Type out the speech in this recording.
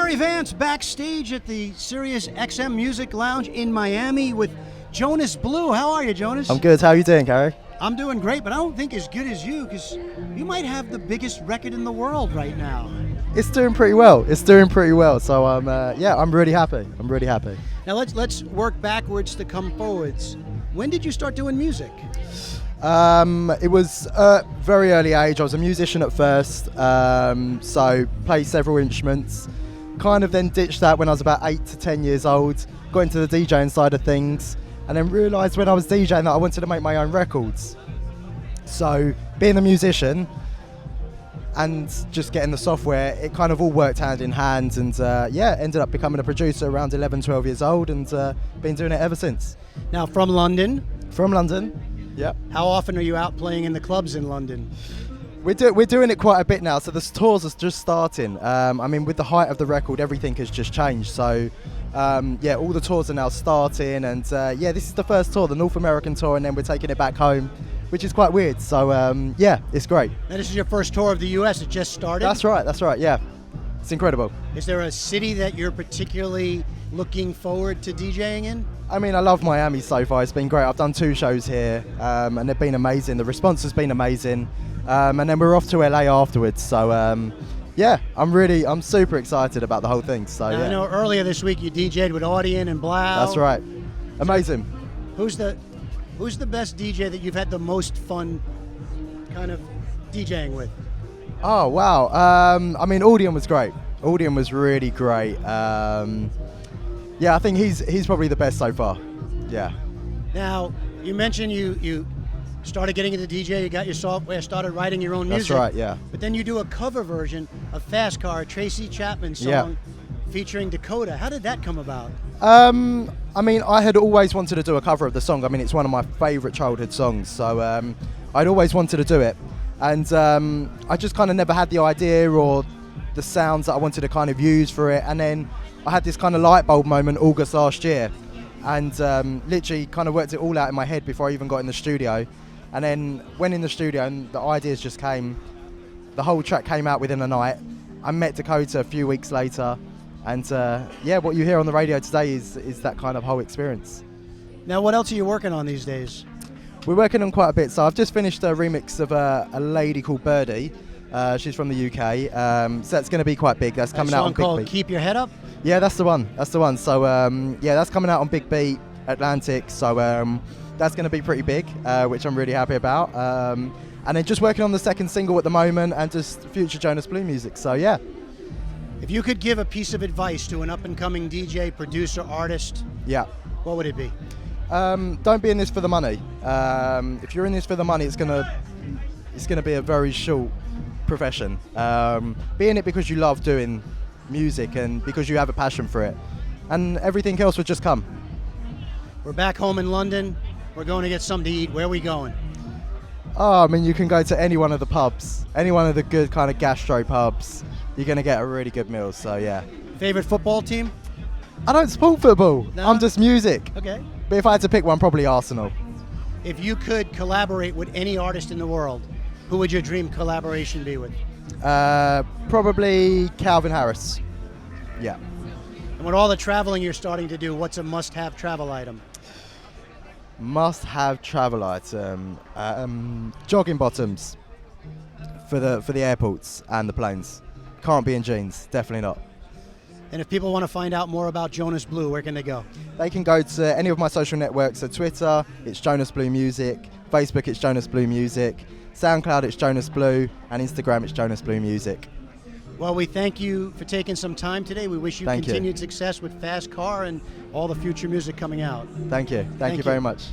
Gary Vance backstage at the SiriusXM Music Lounge in Miami with Jonas Blue. How are you, Jonas? I'm good. How are you doing, Gary? I'm doing great, but I don't think as good as you, because you might have the biggest record in the world right now. It's doing pretty well. So I'm really happy. Now let's work backwards to come forwards. When did you start doing music? It was very early age. I was a musician at first, so played several instruments. Kind of then ditched that when I was about 8 to 10 years old. Got into the DJing side of things, and then realised when I was DJing that I wanted to make my own records. So being a musician and just getting the software, it kind of all worked hand in hand, and ended up becoming a producer around 11, 12 years old, and been doing it ever since. Now from London. From London. Yep. How often are you out playing in the clubs in London? We're doing it quite a bit now. So the tours are just starting. With the height of the record, everything has just changed. So all the tours are now starting, and this is the first tour, the North American tour, and then we're taking it back home, which is quite weird. So it's great. Now this is your first tour of the U.S. It just started. That's right. Yeah, it's incredible. Is there a city that you're particularly looking forward to DJing in? I love Miami so far. It's been great. I've done 2 shows here, and they've been amazing. The response has been amazing, and then we're off to LA afterwards. So I'm super excited about the whole thing. So now, I know earlier this week you DJ'd with Audien and Blau. That's right. Amazing. Who's the best DJ that you've had the most fun kind of DJing with? Oh wow. Audien was great. Audien was really great. I think he's probably the best so far. Yeah. Now, you mentioned you started getting into DJ, you got your software, started writing your own music. That's right, yeah. But then you do a cover version of Fast Car, a Tracy Chapman song featuring Dakota. How did that come about? I had always wanted to do a cover of the song. It's one of my favourite childhood songs, so I'd always wanted to do it. And I just kind of never had the idea or the sounds that I wanted to kind of use for it. And then I had this kind of light bulb moment August last year, and literally kind of worked it all out in my head before I even got in the studio. And then went in the studio and the ideas just came. The whole track came out within a night. I met Dakota a few weeks later, and what you hear on the radio today is that kind of whole experience. Now, what else are you working on these days? We're working on quite a bit. So I've just finished a remix of a lady called Birdie. She's from the UK, so that's going to be quite big. That's coming out on Big Beat. Beat. Keep Your Head Up? Yeah, that's the one. So that's coming out on Big Beat, Atlantic. So that's going to be pretty big, which I'm really happy about. And then just working on the second single at the moment, and just future Jonas Blue music. So yeah. If you could give a piece of advice to an up-and-coming DJ, producer, artist, what would it be? Don't be in this for the money. If you're in this for the money, it's gonna be a very short profession. Be in it because you love doing music and because you have a passion for it, and everything else will just come. We're back home in London. We're going to get something to eat. Where are we going? You can go to any one of the pubs, any one of the good kind of gastro pubs. You're going to get a really good meal, so yeah. Favorite football team? I don't support football. No? I'm just music. Okay. But if I had to pick one, probably Arsenal. If you could collaborate with any artist in the world, who would your dream collaboration be with? Probably Calvin Harris. Yeah. And with all the traveling you're starting to do, what's a must-have travel item? Must-have travel item, jogging bottoms for the airports and the planes. Can't be in jeans, definitely not. And if people want to find out more about Jonas Blue, where can they go? They can go to any of my social networks. So Twitter, it's Jonas Blue Music. Facebook, it's Jonas Blue Music. SoundCloud, it's Jonas Blue. And Instagram, it's Jonas Blue Music. Well, we thank you for taking some time today. We wish you continued success with Fast Car and all the future music coming out. Thank you. Thank you very much.